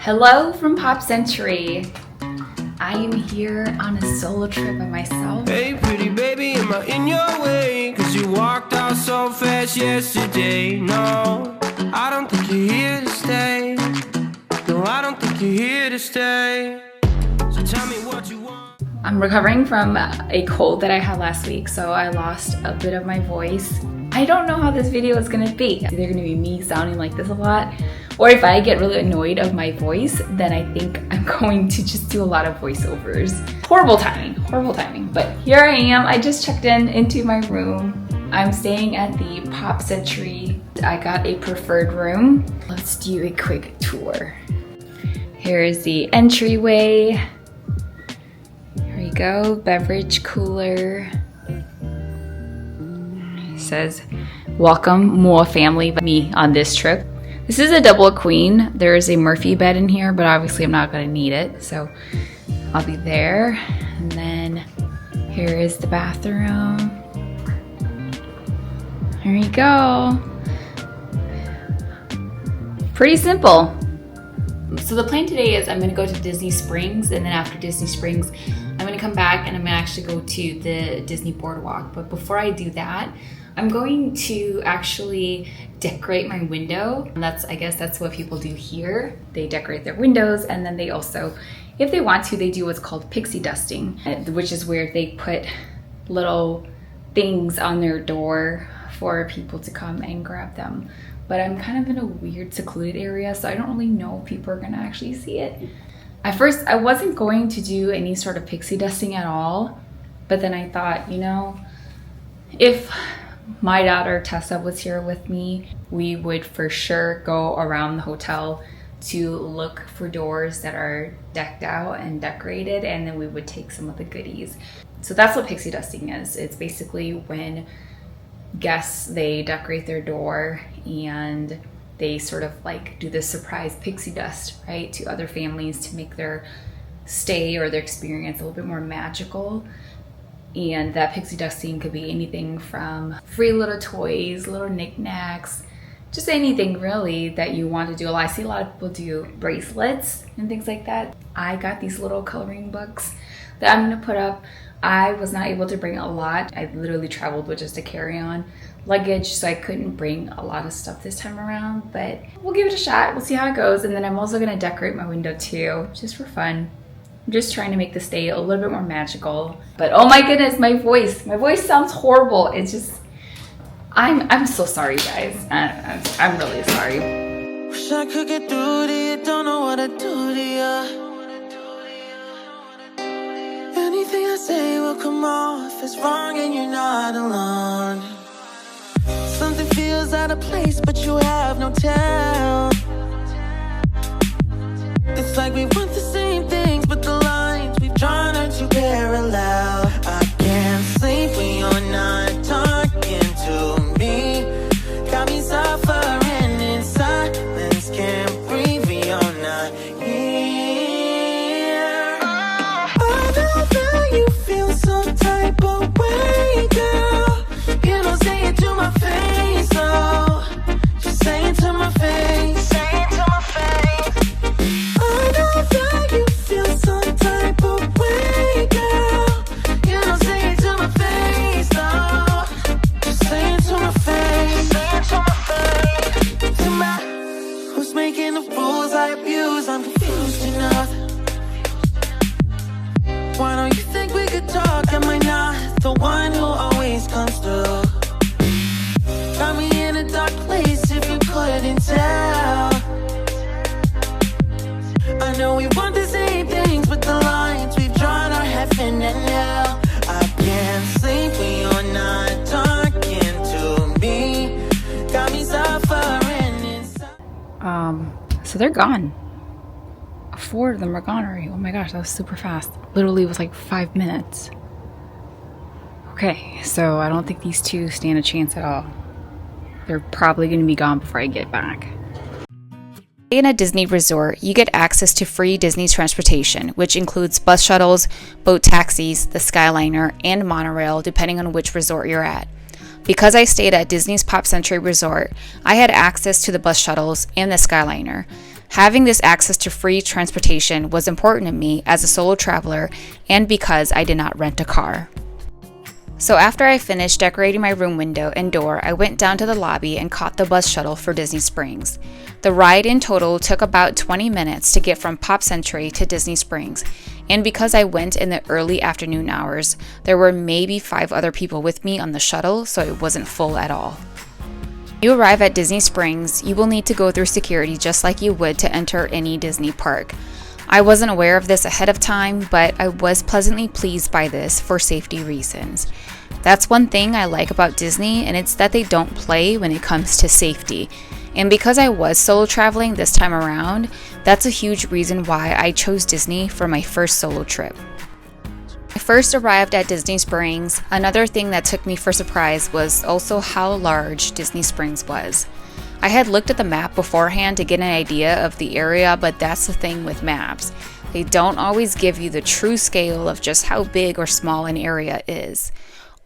Hello from Pop Century. I am here on a solo trip by myself. Hey pretty baby, am I in your way? Cause you walked out so fast yesterday. No, I don't think you're here to stay. No, I don't think you're here to stay. So tell me what you want. I'm recovering from a cold that I had last week, so I lost a bit of my voice. I don't know how this video is gonna be. It's either gonna be me sounding like this a lot, or if I get really annoyed of my voice, then I think I'm going to just do a lot of voiceovers. Horrible timing, but here I am. I just checked into my room. I'm staying at the Pop Century. I got a preferred room. Let's do a quick tour. Here is the entryway. Here we go, beverage cooler. It says, welcome more family but me on this trip. This is a double queen. There is a Murphy bed in here, but obviously I'm not gonna need it, so I'll be there. And then here is the bathroom. There you go. Pretty simple. So the plan today is I'm gonna go to Disney Springs, and then after Disney Springs, I'm gonna come back and I'm gonna actually go to the Disney Boardwalk. But before I do that, I'm going to actually decorate my window. And I guess that's what people do here. They decorate their windows, and then they also, if they want to, they do what's called pixie dusting, which is where they put little things on their door for people to come and grab them. But I'm kind of in a weird secluded area, so I don't really know if people are gonna actually see it. At first, I wasn't going to do any sort of pixie dusting at all, but then I thought, you know, if my daughter Tessa was here with me, we would for sure go around the hotel to look for doors that are decked out and decorated, and then we would take some of the goodies. So that's what pixie dusting is. It's basically when guests, they decorate their door and they sort of like do this surprise pixie dust, right, to other families to make their stay or their experience a little bit more magical. And that pixie dusting could be anything from free little toys, little knickknacks, just anything really that you want to do. I see a lot of people do bracelets and things like that. I got these little coloring books that I'm gonna put up. I was not able to bring a lot. I literally traveled with just a carry-on luggage, so I couldn't bring a lot of stuff this time around, but we'll give it a shot. We'll see how it goes. And then I'm also gonna decorate my window too, just for fun. I'm just trying to make the stay a little bit more magical. But oh my goodness, my voice sounds horrible. It's just, I'm so sorry, guys. I'm really sorry. Wish I could get through to you, don't know what to do to you. Anything I say will come off as wrong, and you're not alone. Something feels out of place, but you have no tell. It's like we want the same things, but the lines we've drawn are too parallel. I can't sleep when you're not talking to me. Got me suffering in silence, can't breathe when you're not here. I know that you feel some type of way, girl. You don't say it to my face, oh. Just say it to my face. Say it to my face. I know that you feel some type of way, girl. You don't say it to my face, oh. Just say it to my face. Say it to my face. To my, who's making the rules I abuse? I'm confused enough. Why don't you think we could talk? Am I not the one who always comes through? Got me in a dark place if you couldn't tell. I know we want the same things, but the lines we've drawn are heaven and hell. I can't sleep when you're not talking to me. Got me suffering inside. So they're gone. 4 of them are gone already. Oh my gosh, that was super fast. Literally was like 5 minutes. Okay, so I don't think these two stand a chance at all. They're probably gonna be gone before I get back. In a Disney resort, you get access to free Disney transportation, which includes bus shuttles, boat taxis, the Skyliner, and monorail, depending on which resort you're at. Because I stayed at Disney's Pop Century Resort, I had access to the bus shuttles and the Skyliner. Having this access to free transportation was important to me as a solo traveler and because I did not rent a car. So after I finished decorating my room window and door, I went down to the lobby and caught the bus shuttle for Disney Springs. The ride in total took about 20 minutes to get from Pop Century to Disney Springs, and because I went in the early afternoon hours, there were maybe 5 other people with me on the shuttle, so it wasn't full at all. When you arrive at Disney Springs, you will need to go through security just like you would to enter any Disney park. I wasn't aware of this ahead of time, but I was pleasantly pleased by this for safety reasons. That's one thing I like about Disney, and it's that they don't play when it comes to safety. And because I was solo traveling this time around, that's a huge reason why I chose Disney for my first solo trip. When I first arrived at Disney Springs, another thing that took me for surprise was also how large Disney Springs was. I had looked at the map beforehand to get an idea of the area, but that's the thing with maps. They don't always give you the true scale of just how big or small an area is.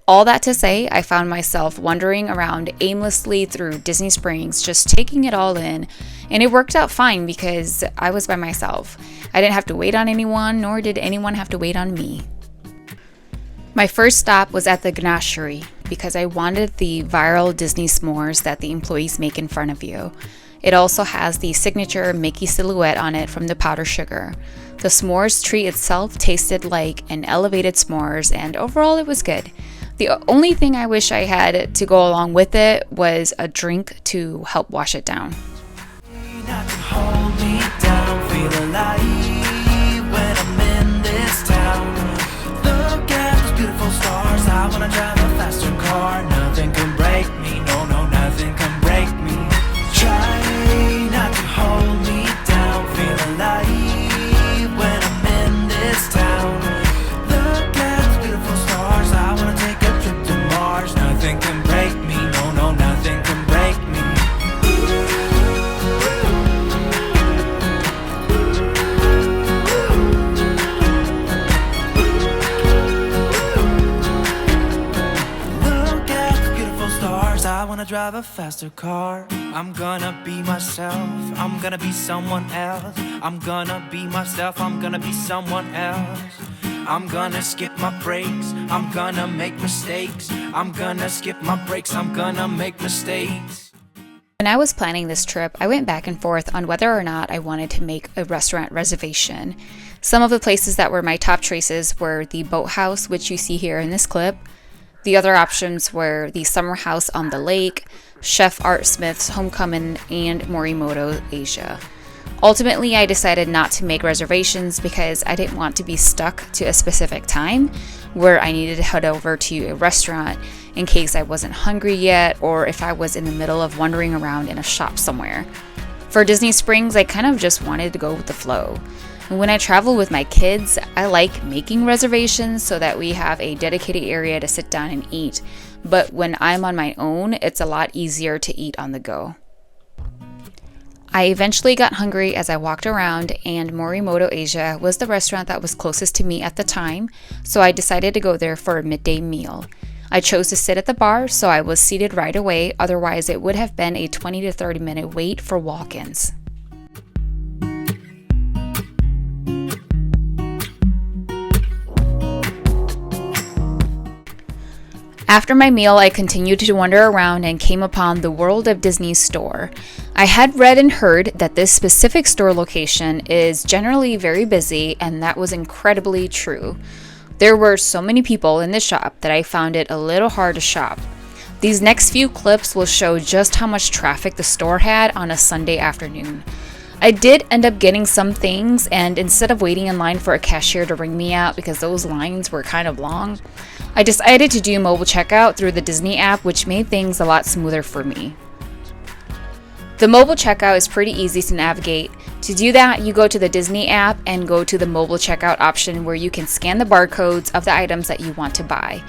All that to say, I found myself wandering around aimlessly through Disney Springs, just taking it all in, and it worked out fine because I was by myself. I didn't have to wait on anyone, nor did anyone have to wait on me. My first stop was at the ganachery because I wanted the viral Disney s'mores that the employees make in front of you. It also has the signature Mickey silhouette on it from the powdered sugar. The s'mores treat itself tasted like an elevated s'mores, and overall it was good. The only thing I wish I had to go along with it was a drink to help wash it down. Not to hold me down, feel alive when I'm in this town. Look at those beautiful stars, I wanna drive a faster car. Nothing can break me, no, nothing can break me. Try not to hold me down, feel alive when I'm in this town. Look at those beautiful stars, I wanna take a trip to Mars. Nothing can break me, no, nothing can break me. I wanna drive a faster car. I'm gonna be myself, I'm gonna be someone else. I'm gonna be myself, I'm gonna be someone else. I'm gonna skip my breaks, I'm gonna make mistakes. I'm gonna skip my breaks, I'm gonna make mistakes. When I was planning this trip, I went back and forth on whether or not I wanted to make a restaurant reservation. Some of the places that were my top choices were the Boathouse, which you see here in this clip. The other options were the Summer House on the Lake, Chef Art Smith's Homecoming, and Morimoto Asia. Ultimately, I decided not to make reservations because I didn't want to be stuck to a specific time where I needed to head over to a restaurant in case I wasn't hungry yet or if I was in the middle of wandering around in a shop somewhere. For Disney Springs, I kind of just wanted to go with the flow. When I travel with my kids, I like making reservations so that we have a dedicated area to sit down and eat. But when I'm on my own, it's a lot easier to eat on the go. I eventually got hungry as I walked around, and Morimoto Asia was the restaurant that was closest to me at the time, so I decided to go there for a midday meal. I chose to sit at the bar, so I was seated right away, otherwise it would have been a 20 to 30 minute wait for walk-ins. After my meal, I continued to wander around and came upon the World of Disney store. I had read and heard that this specific store location is generally very busy, and that was incredibly true. There were so many people in the shop that I found it a little hard to shop. These next few clips will show just how much traffic the store had on a Sunday afternoon. I did end up getting some things, and instead of waiting in line for a cashier to ring me out because those lines were kind of long, I decided to do mobile checkout through the Disney app, which made things a lot smoother for me. The mobile checkout is pretty easy to navigate. To do that, you go to the Disney app and go to the mobile checkout option where you can scan the barcodes of the items that you want to buy.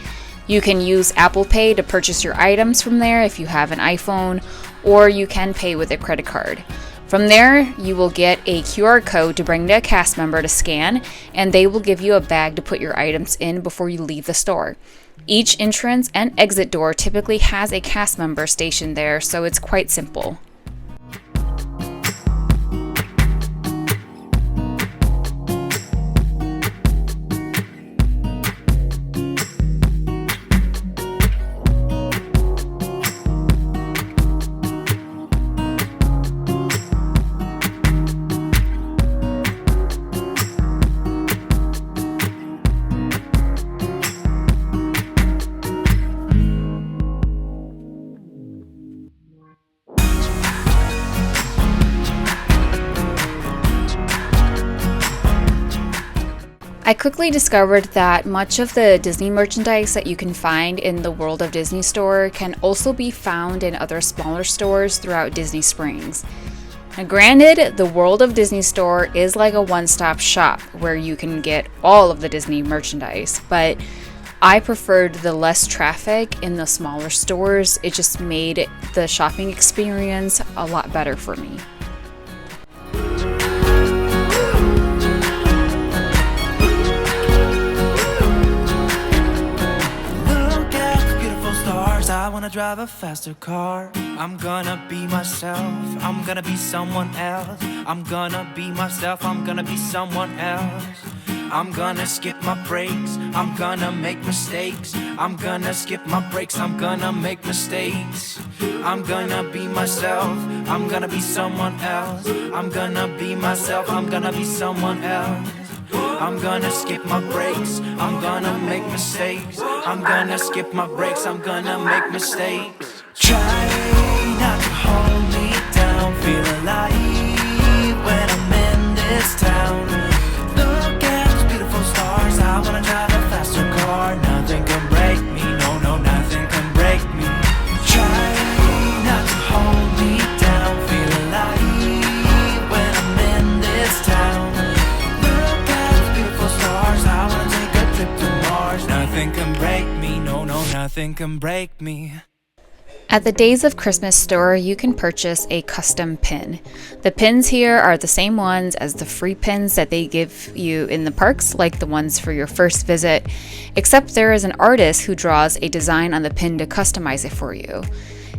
You can use Apple Pay to purchase your items from there if you have an iPhone, or you can pay with a credit card. From there, you will get a QR code to bring to a cast member to scan, and they will give you a bag to put your items in before you leave the store. Each entrance and exit door typically has a cast member stationed there, so it's quite simple. I quickly discovered that much of the Disney merchandise that you can find in the World of Disney store can also be found in other smaller stores throughout Disney Springs. Now, granted, the World of Disney store is like a one-stop shop where you can get all of the Disney merchandise, but I preferred the less traffic in the smaller stores. It just made the shopping experience a lot better for me. I wanna drive a faster car. I'm gonna be myself. I'm gonna be someone else. I'm gonna be myself. I'm gonna be someone else. I'm gonna skip my breaks. I'm gonna make mistakes. I'm gonna skip my breaks. I'm gonna make mistakes. I'm gonna be myself. I'm gonna be someone else. I'm gonna be myself. I'm gonna be someone else. I'm gonna skip my breaks. I'm gonna make mistakes. I'm gonna skip my breaks. I'm gonna make mistakes. Try not to hold me down. Feel alive when I'm in this town. Look at those beautiful stars. I wanna drive a faster car. Nothing can break me. No, no, nothing can break me. Try not to hold me down. Feel alive when I'm in this town. Nothing can break me, no, no, nothing can break me. At the Days of Christmas store, you can purchase a custom pin. The pins here are the same ones as the free pins that they give you in the parks, like the ones for your first visit, except there is an artist who draws a design on the pin to customize it for you.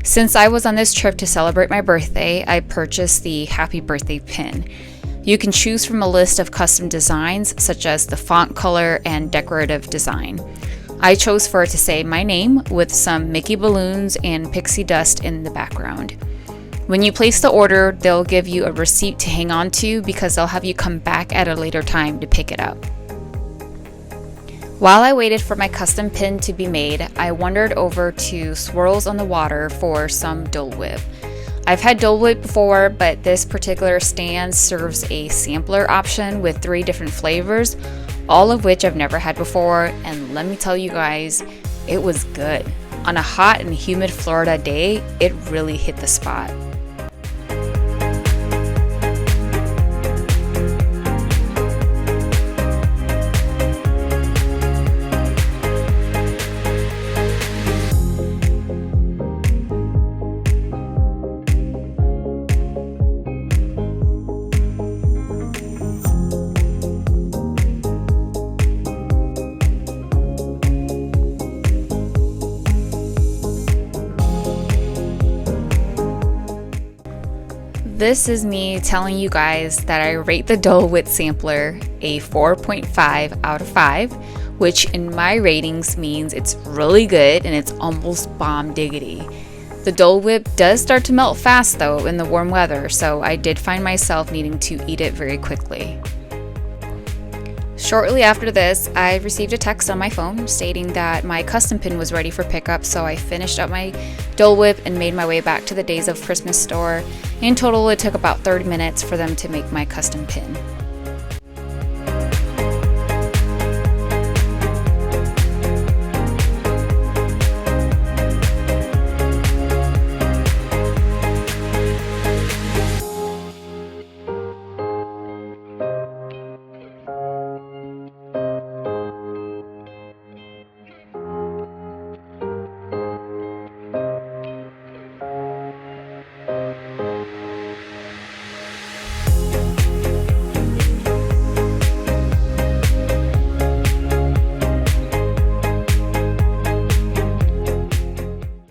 Since I was on this trip to celebrate my birthday, I purchased the Happy Birthday pin. You can choose from a list of custom designs, such as the font color and decorative design. I chose for it to say my name with some Mickey balloons and pixie dust in the background. When you place the order, they'll give you a receipt to hang on to because they'll have you come back at a later time to pick it up. While I waited for my custom pin to be made, I wandered over to Swirls on the Water for some Dole Whip. I've had Dole Whip before, but this particular stand serves a sampler option with 3 different flavors, all of which I've never had before, and let me tell you guys, it was good. On a hot and humid Florida day, it really hit the spot. This is me telling you guys that I rate the Dole Whip sampler a 4.5 out of 5, which in my ratings means it's really good and it's almost bomb diggity. The Dole Whip does start to melt fast though in the warm weather, so I did find myself needing to eat it very quickly. Shortly after this, I received a text on my phone stating that my custom pin was ready for pickup, so I finished up my Dole Whip and made my way back to the Days of Christmas store. In total, it took about 30 minutes for them to make my custom pin.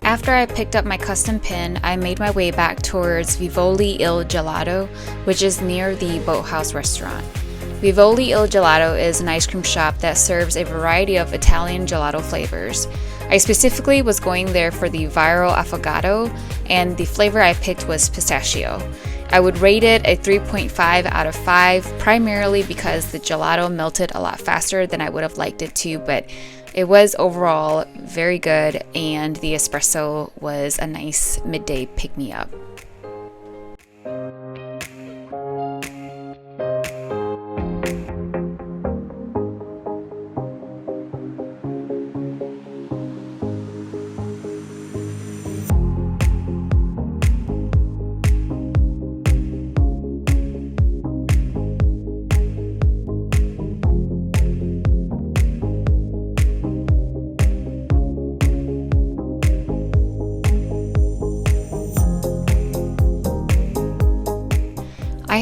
After I picked up my custom pin, I made my way back towards Vivoli Il Gelato, which is near the Boathouse restaurant. Vivoli Il Gelato is an ice cream shop that serves a variety of Italian gelato flavors. I specifically was going there for the viral affogato, and the flavor I picked was pistachio. I would rate it a 3.5 out of 5, primarily because the gelato melted a lot faster than I would have liked it to, but it was overall very good, and the espresso was a nice midday pick-me-up.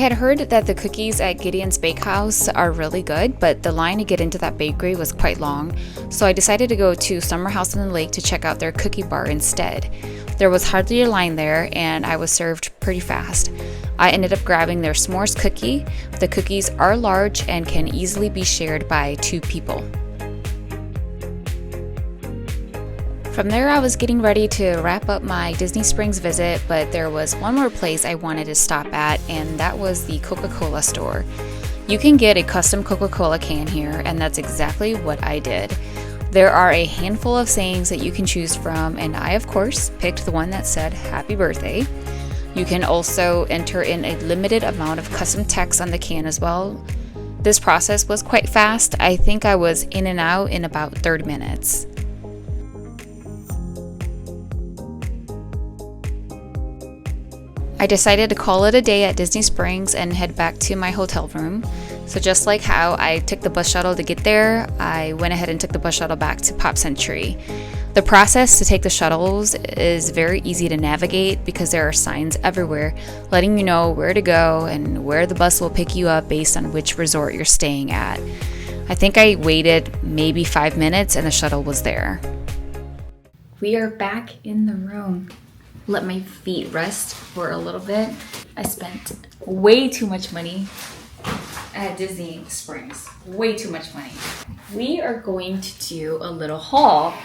had heard that the cookies at Gideon's Bakehouse are really good, but the line to get into that bakery was quite long, so I decided to go to Summer House on the Lake to check out their cookie bar instead. There was hardly a line there, and I was served pretty fast. I ended up grabbing their s'mores cookie. The cookies are large and can easily be shared by 2 people. From there, I was getting ready to wrap up my Disney Springs visit, but there was one more place I wanted to stop at, and that was the Coca-Cola store. You can get a custom Coca-Cola can here, and that's exactly what I did. There are a handful of sayings that you can choose from, and I, of course, picked the one that said happy birthday. You can also enter in a limited amount of custom text on the can as well. This process was quite fast. I think I was in and out in about 30 minutes. I decided to call it a day at Disney Springs and head back to my hotel room. So just like how I took the bus shuttle to get there, I went ahead and took the bus shuttle back to Pop Century. The process to take the shuttles is very easy to navigate because there are signs everywhere letting you know where to go and where the bus will pick you up based on which resort you're staying at. I think I waited maybe 5 minutes and the shuttle was there. We are back in the room. Let my feet rest for a little bit. I spent way too much money at Disney Springs. Way too much money. We are going to do a little haul.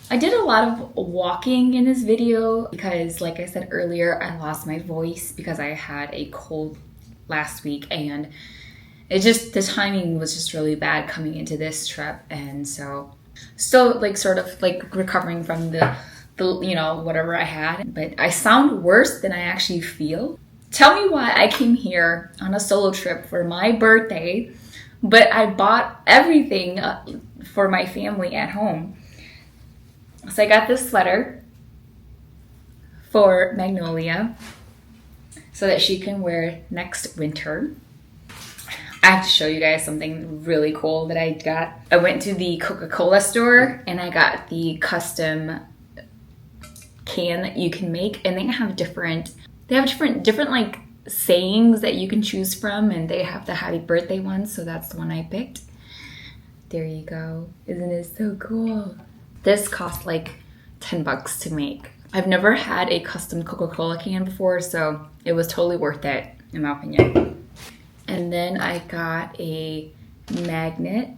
I did a lot of walking in this video because, like I said earlier, I lost my voice because I had a cold last week, and the timing was just really bad coming into this trip, and so still sort of recovering from the whatever I had, but I sound worse than I actually feel. Tell me why I came here on a solo trip for my birthday, but I bought everything for my family at home. So I got this sweater for Magnolia so that she can wear next winter. I have to show you guys something really cool that I got. I went to the Coca-Cola store and I got the custom can that you can make, and they have different sayings that you can choose from, and they have the happy birthday one, so that's the one I picked. There you go. Isn't it so cool? This cost like $10 to make. I've never had a custom Coca-Cola can before, so it was totally worth it in my opinion. And then I got a magnet.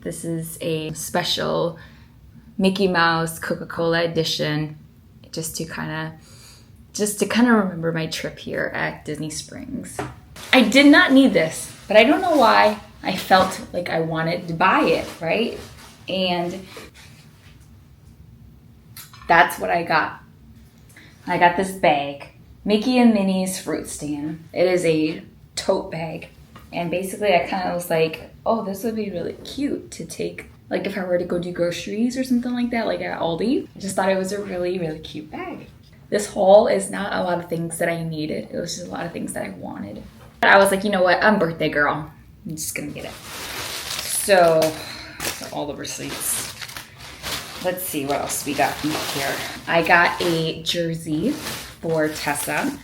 This is a special Mickey Mouse Coca-Cola edition, just to kind of remember my trip here at Disney Springs. I did not need this, but I don't know why I felt like I wanted to buy it, right? And that's what I got. I got this bag, Mickey and Minnie's Fruit Stand. It is a tote bag. And basically I kind of was like, oh, this would be really cute to take, if I were to go do groceries or something like that, like at Aldi. I just thought it was a really, really cute bag. This haul is not a lot of things that I needed. It was just a lot of things that I wanted. I was like, you know what? I'm birthday girl. I'm just gonna get it. So all the receipts. Let's see what else we got from here. I got a jersey for Tessa.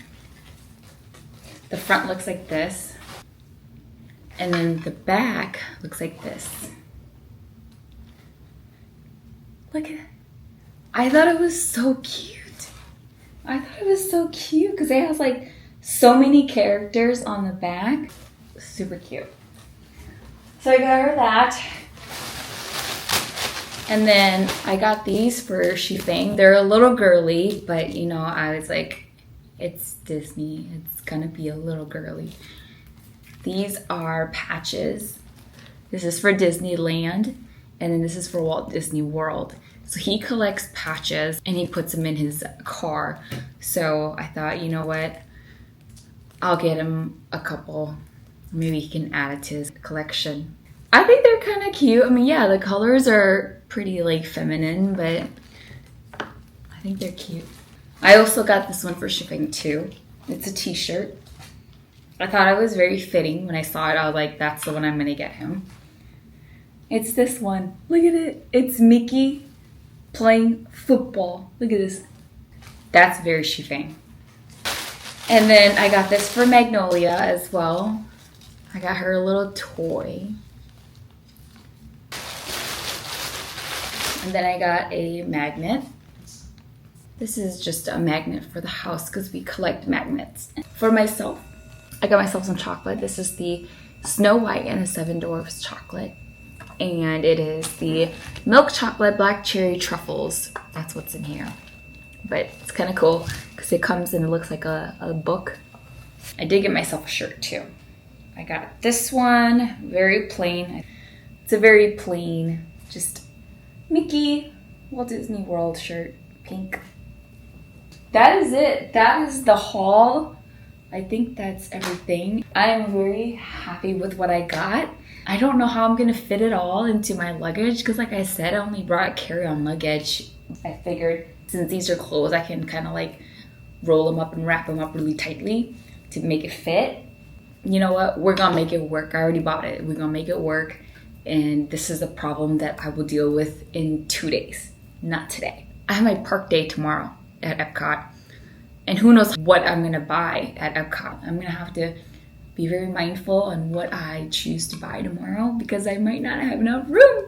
The front looks like this. And then the back looks like this. Look at it. I thought it was so cute. Because it has so many characters on the back. Super cute. So I got her that. And then I got these for Shifeng. They're a little girly, but I was like, it's Disney. It's gonna be a little girly. These are patches. This is for Disneyland, and then this is for Walt Disney World. So he collects patches and he puts them in his car. So I thought, you know what? I'll get him a couple. Maybe he can add it to his collection. I think they're kind of cute. I mean, yeah, the colors are pretty feminine, but I think they're cute. I also got this one for Shifeng too. It's a t-shirt. I thought it was very fitting. When I saw it, I was like, that's the one I'm gonna get him. It's this one. Look at it. It's Mickey playing football. Look at this. That's very Shifeng. And then I got this for Magnolia as well. I got her a little toy. And then I got a magnet. This is just a magnet for the house because we collect magnets. For myself, I got myself some chocolate. This is the Snow White and the Seven Dwarfs chocolate. And it is the milk chocolate black cherry truffles. That's what's in here. But it's kind of cool because it comes and it looks like a book. I did get myself a shirt too. I got this one, very plain. It's a very plain, just Mickey, Walt Disney World shirt, pink. That is it. That is the haul. I think that's everything. I'm very happy with what I got. I don't know how I'm gonna fit it all into my luggage because like I said, I only brought carry-on luggage. I figured since these are clothes, I can kind of like roll them up and wrap them up really tightly to make it fit. You know what? We're gonna make it work. I already bought it. We're gonna make it work. And this is a problem that I will deal with in 2 days, not today. I have my park day tomorrow at Epcot. And who knows what I'm gonna buy at Epcot. I'm gonna have to be very mindful on what I choose to buy tomorrow because I might not have enough room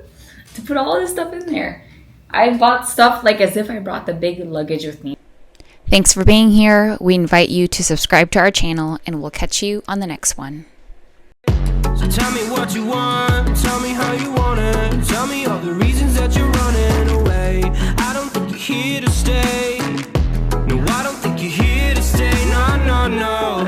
to put all this stuff in there. I bought stuff like as if I brought the big luggage with me. Thanks for being here. We invite you to subscribe to our channel and we'll catch you on the next one. So tell me what you want, tell me how you want it, tell me all the reasons that you're